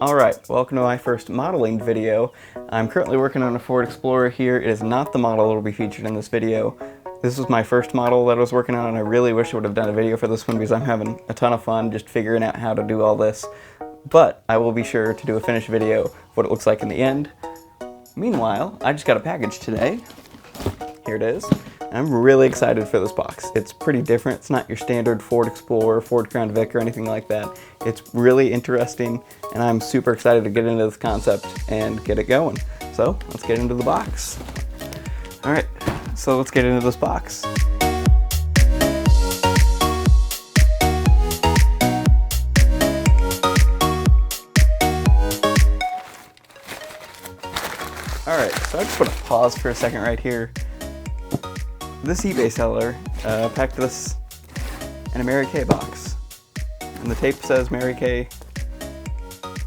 Alright, welcome to my first modeling video. I'm currently working on a Ford Explorer here. It is not the model that will be featured in this video. This was my first model that I was working on, and I really wish I would have done a video for this one because I'm having a ton of fun just figuring out how to do all this. But I will be sure to do a finished video of what it looks like in the end. Meanwhile, I just got a package today. Here it is. I'm really excited for this box. It's pretty different. It's not your standard Ford Explorer, Ford Crown Vic, or anything like that. It's really interesting, and I'm super excited to get into this concept and get it going. So let's get into the box. All right, so let's get into this box. All right, so I just want to pause for a second right here. This eBay seller packed this in a Mary Kay box. And the tape says Mary Kay,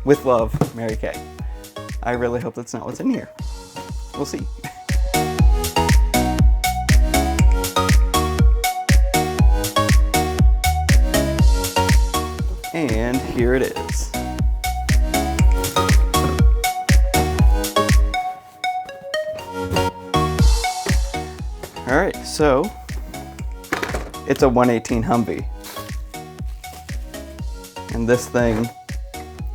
with love, Mary Kay. I really hope that's not what's in here. We'll see. And here it is. Alright, so it's a 118 Humvee. And this thing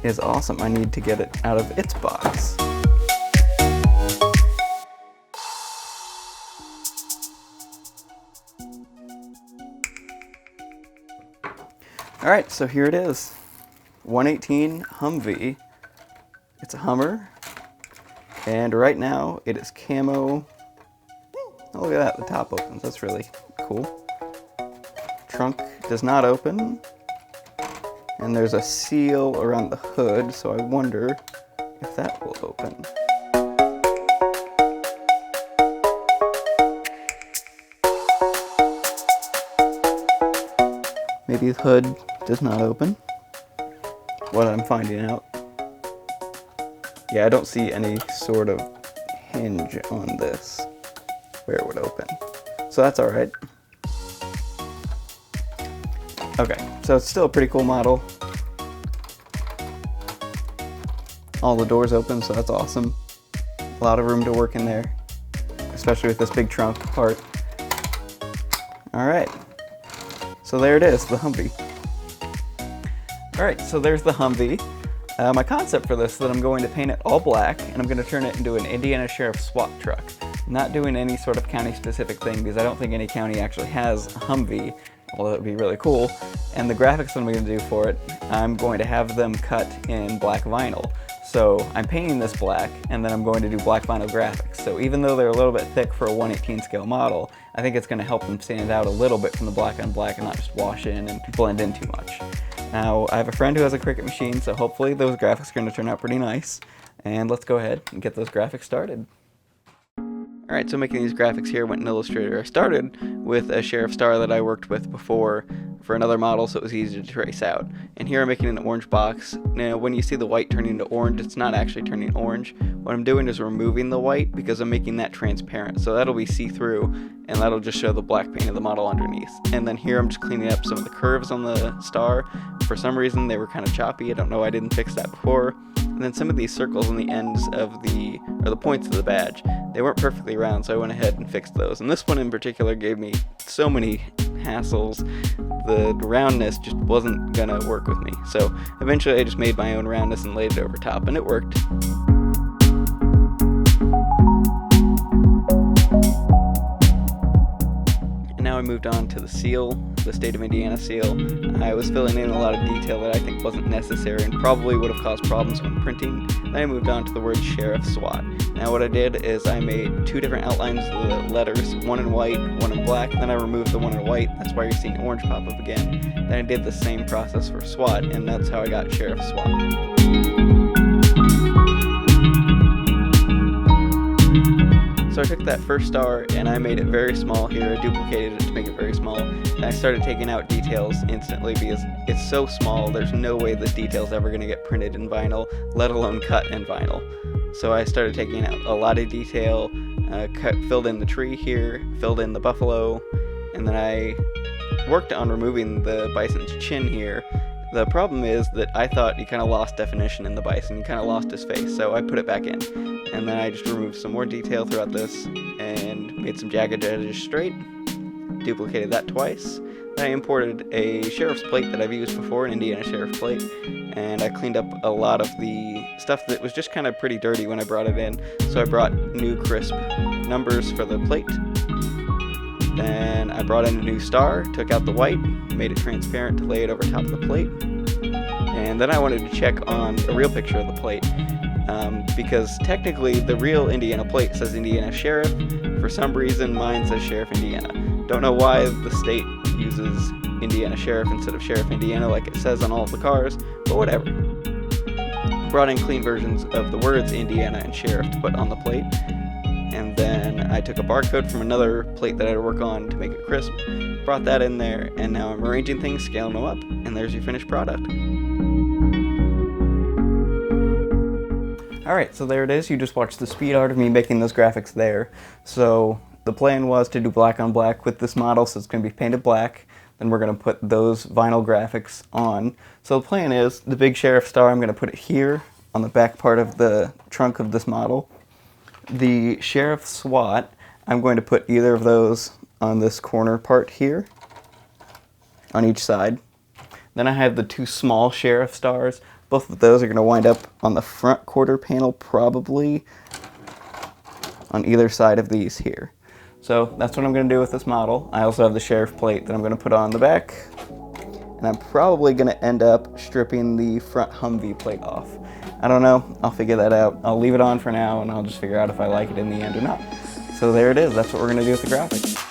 is awesome. I need to get it out of its box. Alright, so here it is. 118 Humvee. It's a Hummer. And right now it is camo. Oh, look at that, the top opens. That's really cool. Trunk does not open. And there's a seal around the hood, so I wonder if that will open. Maybe the hood does not open. What I'm finding out. Yeah, I don't see any sort of hinge on this where it would open. So that's alright. Okay, so it's still a pretty cool model. All the doors open, so that's awesome. A lot of room to work in there, especially with this big trunk part. Alright, so there it is, the Humvee. Alright, so there's the Humvee. My concept for this is that I'm going to paint it all black, and I'm going to turn it into an Indiana Sheriff SWAT truck. I'm not doing any sort of county-specific thing because I don't think any county actually has a Humvee, although it would be really cool. And the graphics that I'm going to do for it, I'm going to have them cut in black vinyl. So I'm painting this black, and then I'm going to do black vinyl graphics. So even though they're a little bit thick for a 1/18 scale model, I think it's going to help them stand out a little bit from the black on black and not just wash in and blend in too much. Now, I have a friend who has a Cricut machine, so hopefully those graphics are going to turn out pretty nice. And let's go ahead and get those graphics started. Alright, so making these graphics here went in Illustrator. I started with a Sheriff Star that I worked with before for another model, so it was easy to trace out. And here I'm making an orange box. Now, when you see the white turning into orange, it's not actually turning orange. What I'm doing is removing the white because I'm making that transparent, so that'll be see-through, and that'll just show the black paint of the model underneath. And then here I'm just cleaning up some of the curves on the star. For some reason, they were kind of choppy. I don't know why I didn't fix that before. And then some of these circles on the ends of the points of the badge, they weren't perfectly round, so I went ahead and fixed those. And this one in particular gave me so many hassles. The roundness just wasn't gonna work with me. So eventually I just made my own roundness and laid it over top, and it worked. And now I moved on to the seal, the state of Indiana seal. I was filling in a lot of detail that I think wasn't necessary and probably would have caused problems when printing. Then I moved on to the word Sheriff SWAT. Now what I did is I made two different outlines of the letters, one in white, one in black. Then I removed the one in white. That's why you're seeing orange pop up again. Then I did the same process for SWAT, and that's how I got Sheriff SWAT. So I took that first star and I made it very small here. I duplicated it to make it very small. And I started taking out details instantly because it's so small, there's no way the detail's ever going to get printed in vinyl, let alone cut in vinyl. So I started taking out a lot of detail, filled in the tree here, filled in the buffalo, and then I worked on removing the bison's chin here. The problem is that I thought you kind of lost definition in the bison, you kind of lost his face, so I put it back in. And then I just removed some more detail throughout this and made some jagged edges straight, duplicated that twice. Then I imported a sheriff's plate that I've used before, an Indiana sheriff plate, and I cleaned up a lot of the stuff that was just kind of pretty dirty when I brought it in. So I brought new crisp numbers for the plate. Then I brought in a new star, took out the white, made it transparent to lay it over top of the plate. And then I wanted to check on a real picture of the plate, because technically the real Indiana plate says Indiana Sheriff. For some reason mine says Sheriff Indiana. Don't know why the state uses Indiana Sheriff instead of Sheriff Indiana like it says on all of the cars, but whatever. Brought in clean versions of the words Indiana and Sheriff to put on the plate. And then I took a barcode from another plate that I had to work on to make it crisp, brought that in there, and now I'm arranging things, scaling them up, and there's your finished product. Alright, so there it is. You just watched the speed art of me making those graphics there. So the plan was to do black on black with this model, so it's going to be painted black. Then we're going to put those vinyl graphics on. So the plan is, the big sheriff star, I'm going to put it here on the back part of the trunk of this model. The sheriff SWAT, I'm going to put either of those on this corner part here, on each side. Then I have the two small sheriff stars. Both of those are going to wind up on the front quarter panel, probably on either side of these here. So that's what I'm going to do with this model. I also have the sheriff plate that I'm going to put on the back. And I'm probably going to end up stripping the front Humvee plate off. I don't know, I'll figure that out. I'll leave it on for now and I'll just figure out if I like it in the end or not. So there it is, that's what we're going to do with the graphics.